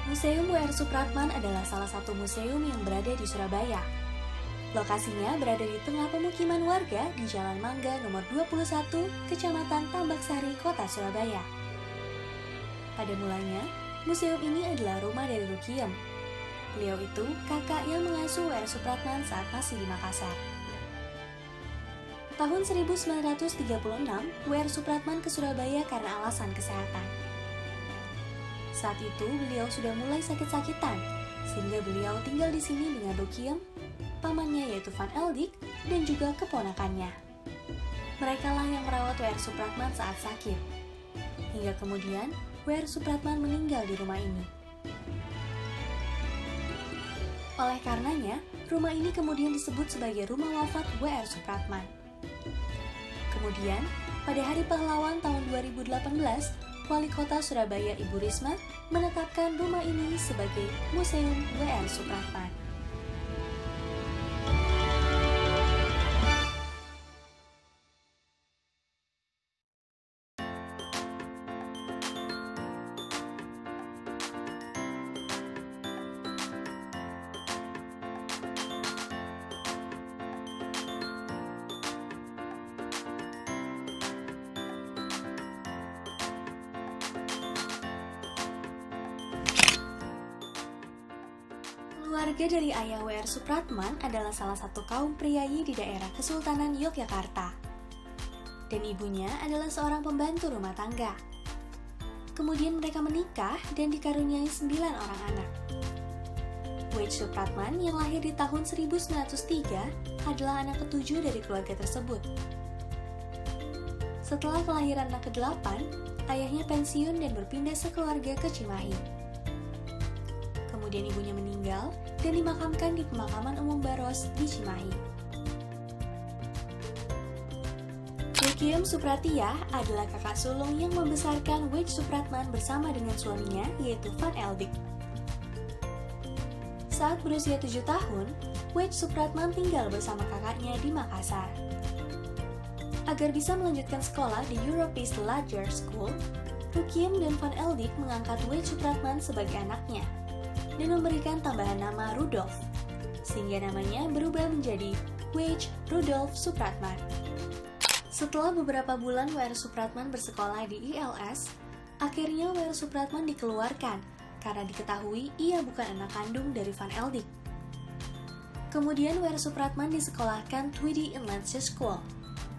Museum W.R. Supratman adalah salah satu museum yang berada di Surabaya. Lokasinya berada di tengah pemukiman warga di Jalan Mangga nomor 21, Kecamatan Tambak Sari, Kota Surabaya. Pada mulanya, museum ini adalah rumah dari Rukiem. Beliau itu kakak yang mengasuh W.R. Supratman saat masih di Makassar. Tahun 1936, W.R. Supratman ke Surabaya karena alasan kesehatan. Saat itu beliau sudah mulai sakit-sakitan, sehingga beliau tinggal di sini dengan Rukiem, pamannya yaitu Van Eldik, dan juga keponakannya. Merekalah yang merawat W.R. Supratman saat sakit. Hingga kemudian, W.R. Supratman meninggal di rumah ini. Oleh karenanya, rumah ini kemudian disebut sebagai rumah wafat W.R. Supratman. Kemudian, pada Hari Pahlawan tahun 2018, Wali Kota Surabaya Ibu Risma menetapkan rumah ini sebagai Museum W.R. Supratman. Keluarga dari ayah W.R. Supratman adalah salah satu kaum priayi di daerah Kesultanan Yogyakarta. Dan ibunya adalah seorang pembantu rumah tangga. Kemudian mereka menikah dan dikaruniai 9 orang anak. W.H. Supratman yang lahir di tahun 1903 adalah anak ketujuh dari keluarga tersebut. Setelah kelahiran anak ke-8, ayahnya pensiun dan berpindah sekeluarga ke Cimahi. Kemudian ibunya meninggal dan dimakamkan di Pemakaman Umum Baros di Cimahi. Rukiem Supratia adalah kakak sulung yang membesarkan W.H. Supratman bersama dengan suaminya yaitu Van Eldik. Saat berusia 7 tahun, W.H. Supratman tinggal bersama kakaknya di Makassar. Agar bisa melanjutkan sekolah di Europees Larger School, Rukiem dan Van Eldik mengangkat W.H. Supratman sebagai anaknya dan memberikan tambahan nama Rudolf, sehingga namanya berubah menjadi W.H. Rudolf Supratman. Setelah beberapa bulan W.R. Supratman bersekolah di ILS, akhirnya W.R. Supratman dikeluarkan karena diketahui ia bukan anak kandung dari Van Eldik. Kemudian W.R. Supratman disekolahkan Tweedy Inlandse School,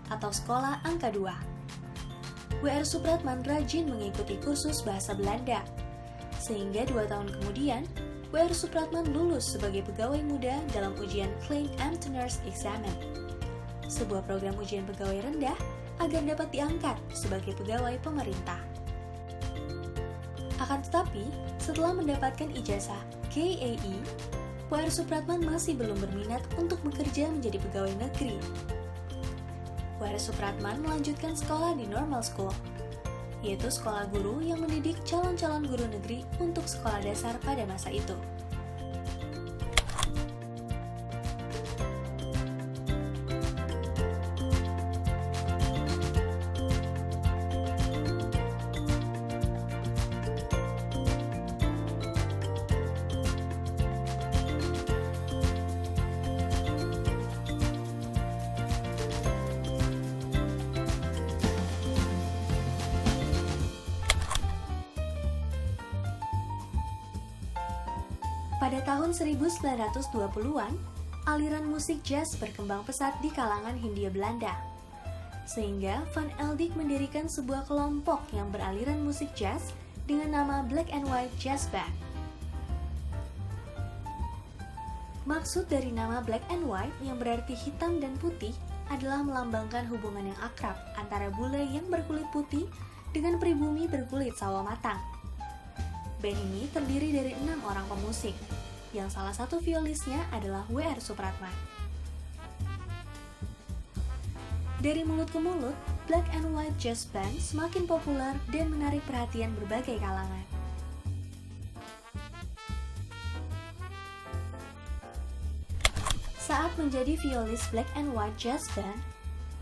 atau Sekolah Angka 2. W.R. Supratman rajin mengikuti kursus bahasa Belanda, sehingga 2 tahun kemudian, W.R. Supratman lulus sebagai pegawai muda dalam ujian Klein Ambtenars Examen, sebuah program ujian pegawai rendah agar dapat diangkat sebagai pegawai pemerintah. Akan tetapi, setelah mendapatkan ijazah KAE, W.R. Supratman masih belum berminat untuk bekerja menjadi pegawai negeri. W.R. Supratman melanjutkan sekolah di Normal School, yaitu sekolah guru yang mendidik calon-calon guru negeri untuk sekolah dasar pada masa itu. Pada tahun 1920-an, aliran musik jazz berkembang pesat di kalangan Hindia Belanda. Sehingga Van Eldik mendirikan sebuah kelompok yang beraliran musik jazz dengan nama Black and White Jazz Band. Maksud dari nama Black and White yang berarti hitam dan putih adalah melambangkan hubungan yang akrab antara bule yang berkulit putih dengan pribumi berkulit sawo matang. Band ini terdiri dari 6 orang pemusik, yang salah satu violisnya adalah W.R. Supratman. Dari mulut ke mulut, Black and White Jazz Band semakin populer dan menarik perhatian berbagai kalangan. Saat menjadi violis Black and White Jazz Band,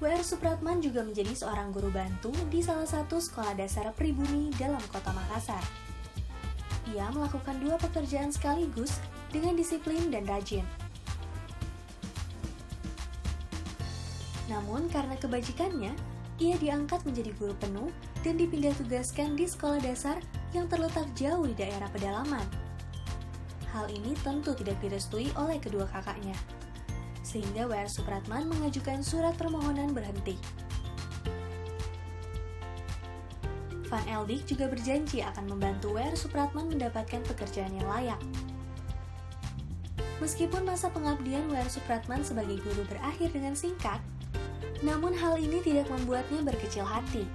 W.R. Supratman juga menjadi seorang guru bantu di salah satu sekolah dasar pribumi dalam kota Makassar. Ia melakukan 2 pekerjaan sekaligus dengan disiplin dan rajin. Namun karena kebajikannya, ia diangkat menjadi guru penuh dan dipindah tugaskan di sekolah dasar yang terletak jauh di daerah pedalaman. Hal ini tentu tidak direstui oleh kedua kakaknya, sehingga W.R. Supratman mengajukan surat permohonan berhenti. Van Eldik juga berjanji akan membantu W.R. Supratman mendapatkan pekerjaan yang layak. Meskipun masa pengabdian W.R. Supratman sebagai guru berakhir dengan singkat, namun hal ini tidak membuatnya berkecil hati.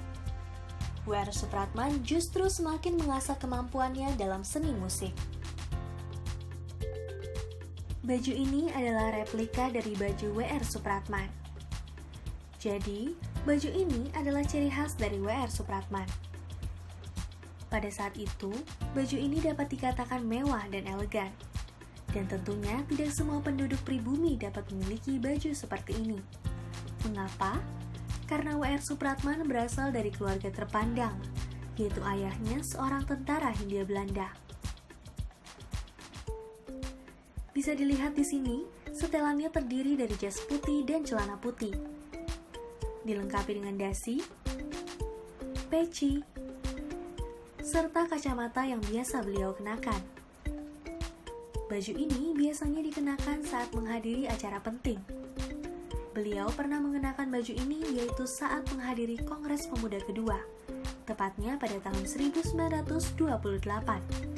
W.R. Supratman justru semakin mengasah kemampuannya dalam seni musik. Baju ini adalah replika dari baju W.R. Supratman. Jadi, baju ini adalah ciri khas dari W.R. Supratman. Pada saat itu, baju ini dapat dikatakan mewah dan elegan. Dan tentunya tidak semua penduduk pribumi dapat memiliki baju seperti ini. Mengapa? Karena W.R. Supratman berasal dari keluarga terpandang, yaitu ayahnya seorang tentara Hindia Belanda. Bisa dilihat di sini, setelannya terdiri dari jas putih dan celana putih, dilengkapi dengan dasi, peci, serta kacamata yang biasa beliau kenakan. Baju ini biasanya dikenakan saat menghadiri acara penting. Beliau pernah mengenakan baju ini yaitu saat menghadiri Kongres Pemuda kedua, tepatnya pada tahun 1928.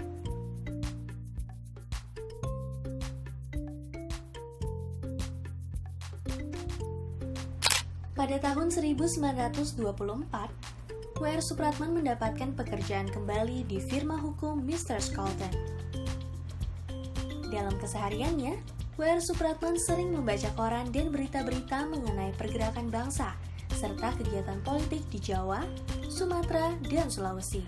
Pada tahun 1924, W.R. Supratman mendapatkan pekerjaan kembali di firma hukum Mr. Skolten. Dalam kesehariannya, W.R. Supratman sering membaca koran dan berita-berita mengenai pergerakan bangsa, serta kegiatan politik di Jawa, Sumatera, dan Sulawesi.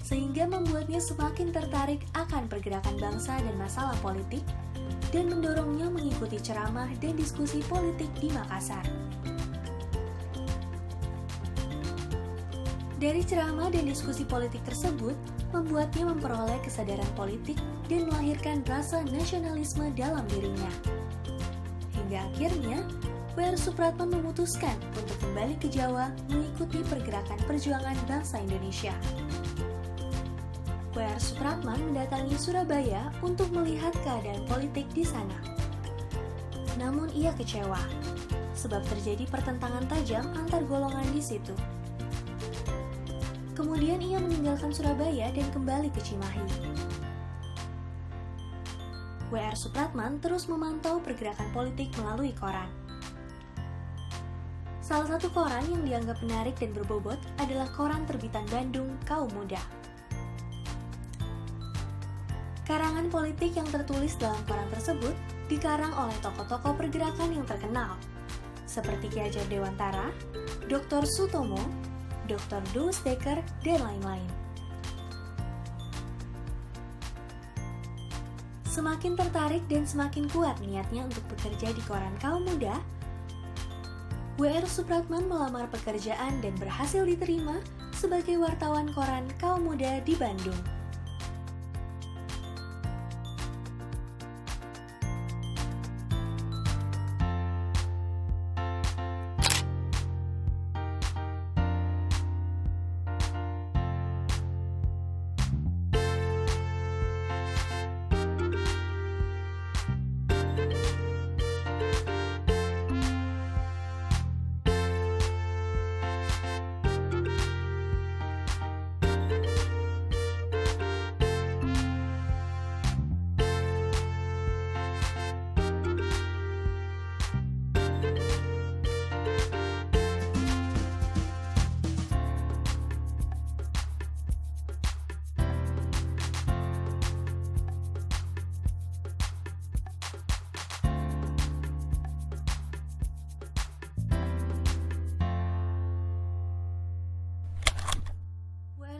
Sehingga membuatnya semakin tertarik akan pergerakan bangsa dan masalah politik, dan mendorongnya mengikuti ceramah dan diskusi politik di Makassar. Dari ceramah dan diskusi politik tersebut, membuatnya memperoleh kesadaran politik dan melahirkan rasa nasionalisme dalam dirinya. Hingga akhirnya, W.R. Supratman memutuskan untuk kembali ke Jawa mengikuti pergerakan perjuangan bangsa Indonesia. W.R. Supratman mendatangi Surabaya untuk melihat keadaan politik di sana. Namun ia kecewa, sebab terjadi pertentangan tajam antar golongan di situ. Kemudian ia meninggalkan Surabaya dan kembali ke Cimahi. W.R. Supratman terus memantau pergerakan politik melalui koran. Salah satu koran yang dianggap menarik dan berbobot adalah koran terbitan Bandung Kaum Muda. Karangan politik yang tertulis dalam koran tersebut dikarang oleh tokoh-tokoh pergerakan yang terkenal, seperti Ki Hajar Dewantara, Dr. Sutomo, Dr. Douws Dekker, dan lain-lain. Semakin tertarik dan semakin kuat niatnya untuk bekerja di koran Kaum Muda, W.R. Supratman melamar pekerjaan dan berhasil diterima sebagai wartawan koran Kaum Muda di Bandung.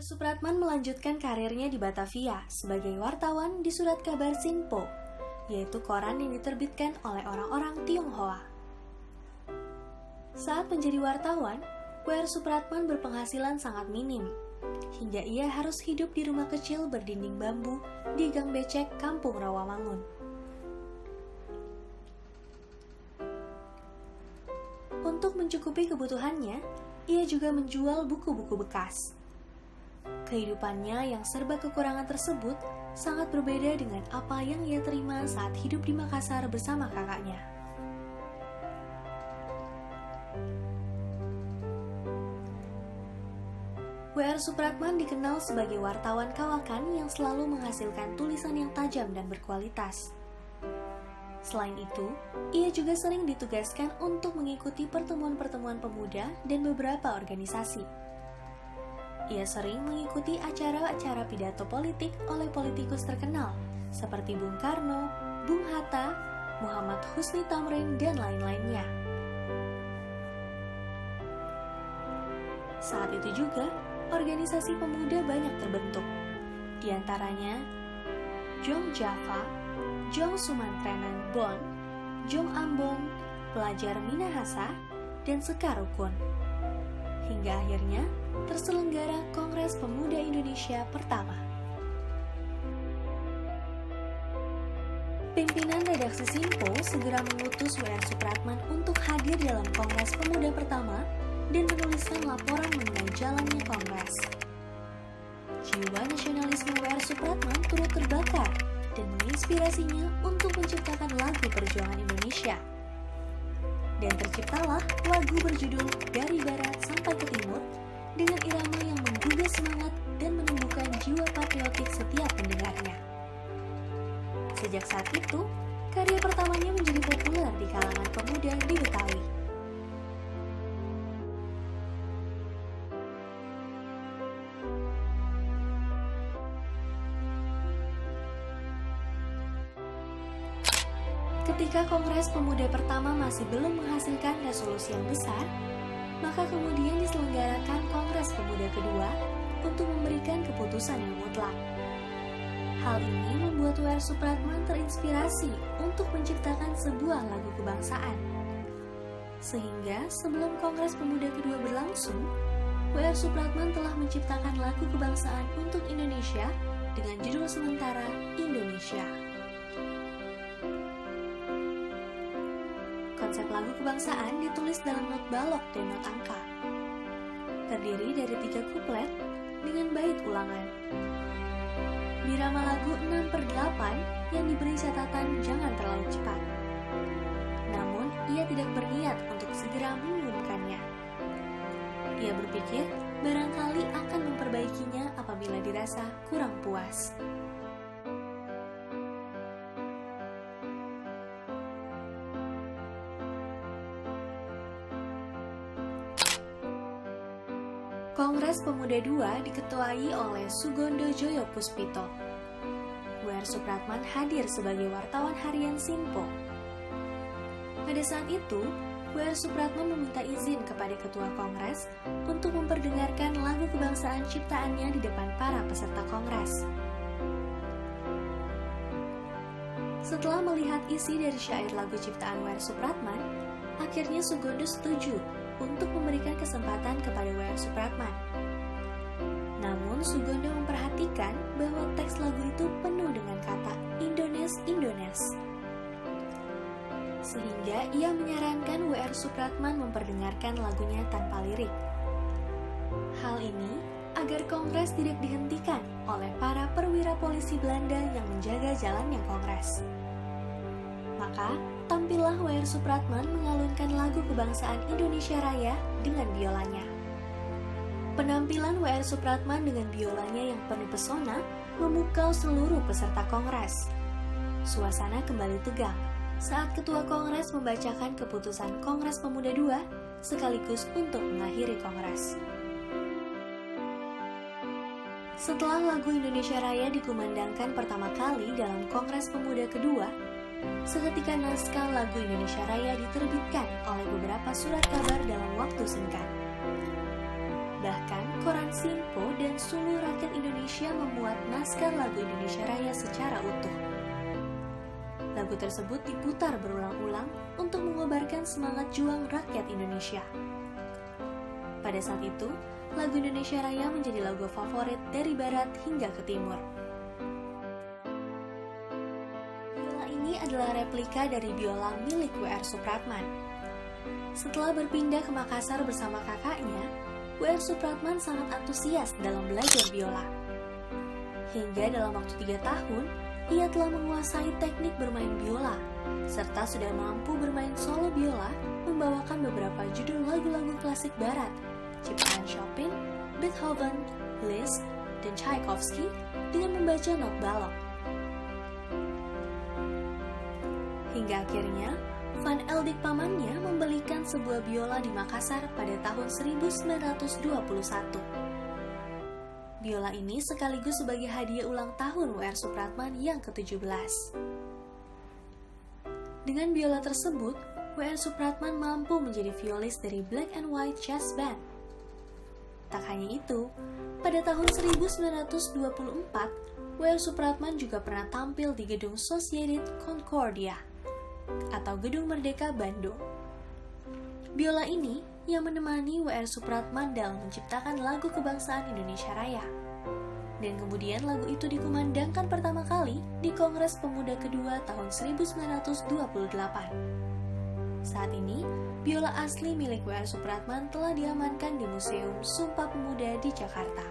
Supratman melanjutkan karirnya di Batavia sebagai wartawan di surat kabar Sinpo, yaitu koran yang diterbitkan oleh orang-orang Tionghoa. Saat menjadi wartawan, W.R. Supratman berpenghasilan sangat minim, hingga ia harus hidup di rumah kecil berdinding bambu di Gang Becek, Kampung Rawamangun. Untuk mencukupi kebutuhannya, ia juga menjual buku-buku bekas. Kehidupannya yang serba kekurangan tersebut sangat berbeda dengan apa yang ia terima saat hidup di Makassar bersama kakaknya. W.R. Supratman dikenal sebagai wartawan kawakan yang selalu menghasilkan tulisan yang tajam dan berkualitas. Selain itu, ia juga sering ditugaskan untuk mengikuti pertemuan-pertemuan pemuda dan beberapa organisasi. Ia sering mengikuti acara-acara pidato politik oleh politikus terkenal seperti Bung Karno, Bung Hatta, Muhammad Husni Tamrin, dan lain-lainnya. Saat itu juga, organisasi pemuda banyak terbentuk, di antaranya Jong Java, Jong Sumantranan Bon, Jong Ambon, Pelajar Minahasa, dan Sekar Rukun. Hingga akhirnya terselenggara Kongres Pemuda Indonesia pertama. Pimpinan redaksi Simpo segera mengutus W.R. Supratman untuk hadir dalam Kongres Pemuda pertama dan menuliskan laporan mengenai jalannya Kongres. Jiwa nasionalisme W.R. Supratman turut terbakar dan menginspirasinya untuk menciptakan lagu perjuangan Indonesia. Dan terciptalah lagu berjudul Dari Barat Sampai ke Timur dengan irama yang menggugah semangat dan menumbuhkan jiwa patriotik setiap pendengarnya. Sejak saat itu, karya pertamanya menjadi populer di kalangan pemuda di Betawi. Ketika Kongres Pemuda pertama masih belum menghasilkan resolusi yang besar, maka kemudian diselenggarakan Kongres Pemuda kedua untuk memberikan keputusan yang mutlak. Hal ini membuat W.R. Supratman terinspirasi untuk menciptakan sebuah lagu kebangsaan. Sehingga sebelum Kongres Pemuda kedua berlangsung, W.R. Supratman telah menciptakan lagu kebangsaan untuk Indonesia dengan judul sementara Indonesia. Konsep lagu kebangsaan ditulis dalam not balok dan not angka. Terdiri dari 3 kuplet dengan bait ulangan. Birama lagu 6/8 yang diberi catatan jangan terlalu cepat. Namun, ia tidak berniat untuk segera mengumumkannya. Ia berpikir barangkali akan memperbaikinya apabila dirasa kurang puas. Kongres Pemuda II diketuai oleh Sugondo Joyo Puspito. W.R. Supratman hadir sebagai wartawan harian Simpo. Pada saat itu, W.R. Supratman meminta izin kepada Ketua Kongres untuk memperdengarkan lagu kebangsaan ciptaannya di depan para peserta Kongres. Setelah melihat isi dari syair lagu ciptaan W.R. Supratman, akhirnya Sugondo setuju untuk memberikan kesempatan kepada W.R. Supratman. Namun, Sugondo memperhatikan bahwa teks lagu itu penuh dengan kata Indones. Sehingga ia menyarankan W.R. Supratman memperdengarkan lagunya tanpa lirik. Hal ini agar Kongres tidak dihentikan oleh para perwira polisi Belanda yang menjaga jalannya Kongres. Maka, tampillah W.R. Supratman mengalunkan lagu kebangsaan Indonesia Raya dengan biolanya. Penampilan W.R. Supratman dengan biolanya yang penuh pesona memukau seluruh peserta Kongres. Suasana kembali tegang saat Ketua Kongres membacakan keputusan Kongres Pemuda II sekaligus untuk mengakhiri Kongres. Setelah lagu Indonesia Raya dikumandangkan pertama kali dalam Kongres Pemuda kedua, seketika naskah lagu Indonesia Raya diterbitkan oleh beberapa surat kabar dalam waktu singkat. Bahkan, koran Simpo dan seluruh rakyat Indonesia memuat naskah lagu Indonesia Raya secara utuh. Lagu tersebut diputar berulang-ulang untuk mengobarkan semangat juang rakyat Indonesia. Pada saat itu, lagu Indonesia Raya menjadi lagu favorit dari barat hingga ke timur. Biola ini adalah replika dari biola milik W.R. Supratman. Setelah berpindah ke Makassar bersama kakaknya, W.R. Supratman sangat antusias dalam belajar biola. Hingga dalam waktu 3 tahun, ia telah menguasai teknik bermain biola, serta sudah mampu bermain solo biola, membawakan beberapa judul lagu-lagu klasik barat, ciptaan Chopin, Beethoven, Liszt, dan Tchaikovsky dengan membaca not balok. Hingga akhirnya, Van Eldik pamannya membelikan sebuah biola di Makassar pada tahun 1921. Biola ini sekaligus sebagai hadiah ulang tahun W.R. Supratman yang ke-17. Dengan biola tersebut, W.R. Supratman mampu menjadi violis dari Black and White Jazz Band. Tak hanya itu, pada tahun 1924, W.R. Supratman juga pernah tampil di gedung Sociedad Concordia atau Gedung Merdeka Bandung. Biola ini yang menemani W.R. Supratman dalam menciptakan lagu kebangsaan Indonesia Raya. Dan kemudian lagu itu dikumandangkan pertama kali di Kongres Pemuda kedua tahun 1928. Saat ini, biola asli milik W.R. Supratman telah diamankan di Museum Sumpah Pemuda di Jakarta.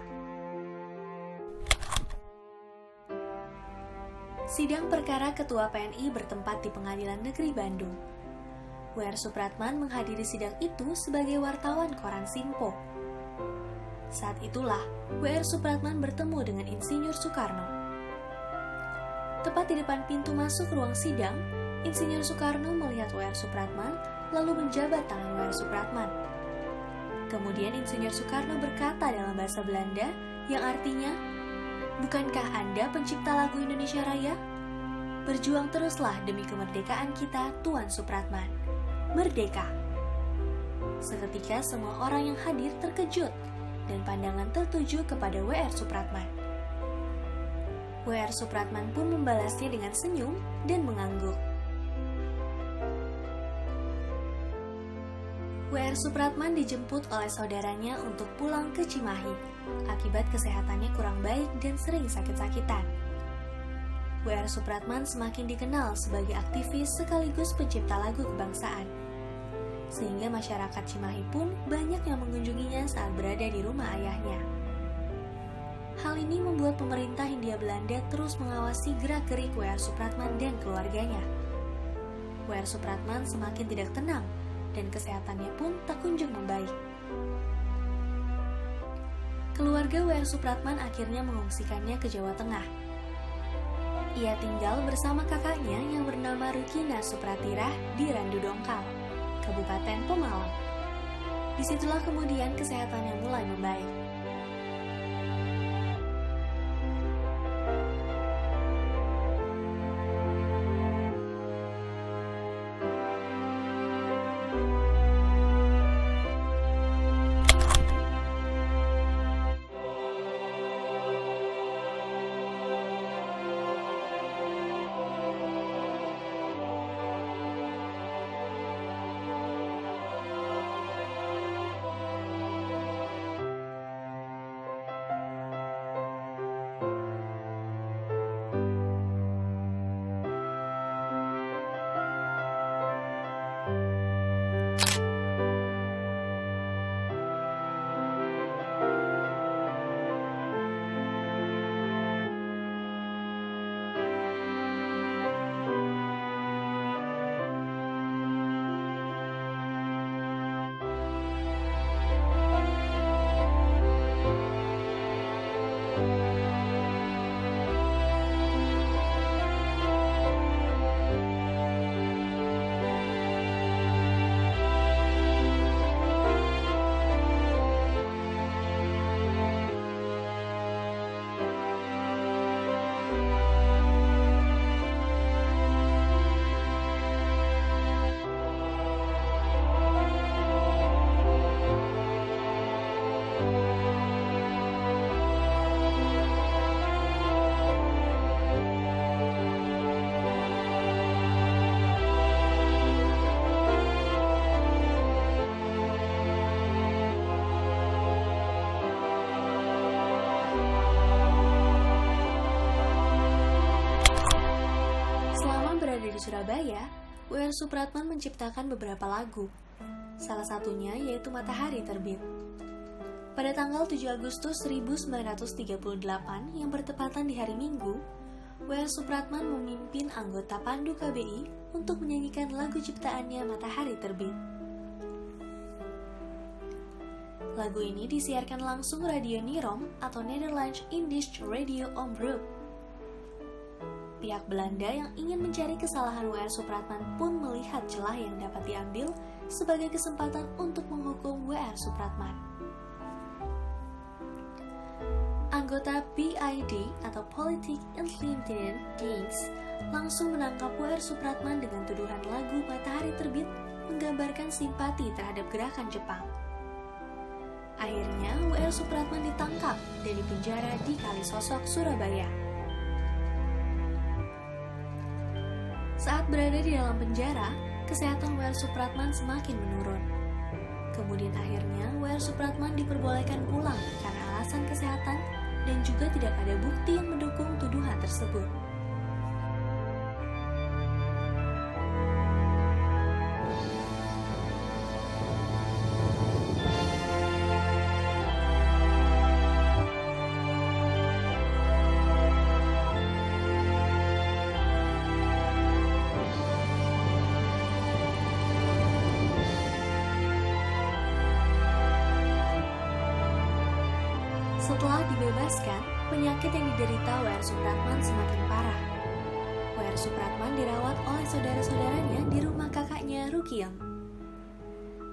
Sidang perkara Ketua PNI bertempat di Pengadilan Negeri Bandung. W.R. Supratman menghadiri sidang itu sebagai wartawan koran Simpo. Saat itulah, W.R. Supratman bertemu dengan Insinyur Soekarno. Tepat di depan pintu masuk ruang sidang, Insinyur Soekarno melihat W.R. Supratman, lalu menjabat tangan W.R. Supratman. Kemudian Insinyur Soekarno berkata dalam bahasa Belanda, yang artinya, "Bukankah Anda pencipta lagu Indonesia Raya? Berjuang teruslah demi kemerdekaan kita, Tuan Supratman. Merdeka!" Seketika semua orang yang hadir terkejut dan pandangan tertuju kepada W.R. Supratman. W.R. Supratman pun membalasnya dengan senyum dan mengangguk. W.R. Supratman dijemput oleh saudaranya untuk pulang ke Cimahi akibat kesehatannya kurang baik dan sering sakit-sakitan. W.R. Supratman semakin dikenal sebagai aktivis sekaligus pencipta lagu kebangsaan, sehingga masyarakat Cimahi pun banyak yang mengunjunginya saat berada di rumah ayahnya. Hal ini membuat pemerintah Hindia Belanda terus mengawasi gerak-gerik W.R. Supratman dan keluarganya. W.R. Supratman semakin tidak tenang dan kesehatannya pun tak kunjung membaik. Keluarga W.R. Supratman akhirnya mengungsikannya ke Jawa Tengah. Ia tinggal bersama kakaknya yang bernama Rukina Supratirah di Randu Dongkal, Kabupaten Pemalang. Disitulah kemudian kesehatannya mulai membaik. Surabaya, W.R. Supratman menciptakan beberapa lagu. Salah satunya yaitu Matahari Terbit. Pada tanggal 7 Agustus 1938 yang bertepatan di hari Minggu, W.R. Supratman memimpin anggota Pandu KBI untuk menyanyikan lagu ciptaannya Matahari Terbit. Lagu ini disiarkan langsung Radio Nirom atau Nederlands Indisch Radio Omroep. Pihak Belanda yang ingin mencari kesalahan W.R. Supratman pun melihat celah yang dapat diambil sebagai kesempatan untuk menghukum W.R. Supratman. Anggota PID atau Politik Intelligence Dienst langsung menangkap W.R. Supratman dengan tuduhan lagu Matahari Terbit menggambarkan simpati terhadap gerakan Jepang. Akhirnya, W.R. Supratman ditangkap dan dipenjara di Kalisosok, Surabaya. Saat berada di dalam penjara, kesehatan W.R. Supratman semakin menurun. Kemudian akhirnya, W.R. Supratman diperbolehkan pulang karena alasan kesehatan dan juga tidak ada bukti yang mendukung tuduhan tersebut. Setelah dibebaskan, penyakit yang diderita W.R. Supratman semakin parah. W.R. Supratman dirawat oleh saudara-saudaranya di rumah kakaknya Rukiem.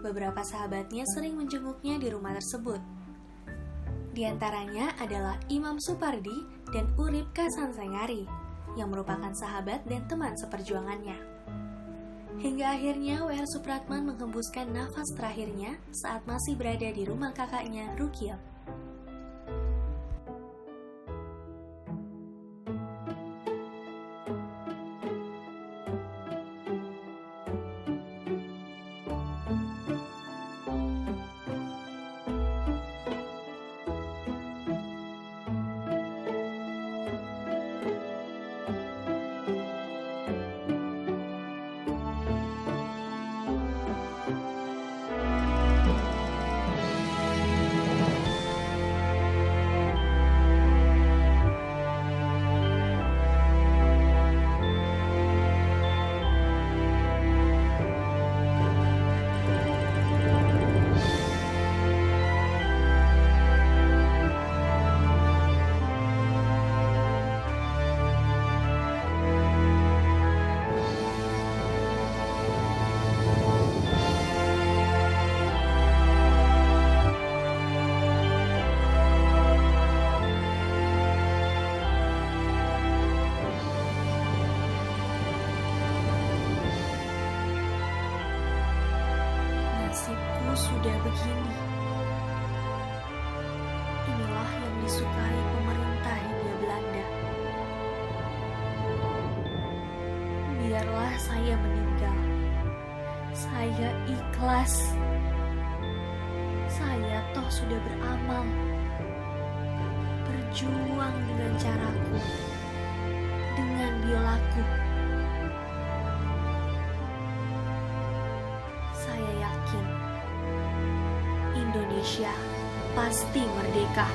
Beberapa sahabatnya sering menjenguknya di rumah tersebut. Di antaranya adalah Imam Supardi dan Urip Kasansengari, yang merupakan sahabat dan teman seperjuangannya. Hingga akhirnya W.R. Supratman menghembuskan nafas terakhirnya saat masih berada di rumah kakaknya Rukiem. Sudah begini. Inilah yang disukai pemerintah Hindia Belanda. Biarlah saya meninggal. Saya ikhlas. Saya toh sudah beramal. Berjuang dengan caraku. Dengan biolaku. Saya yakin Indonesia pasti merdeka.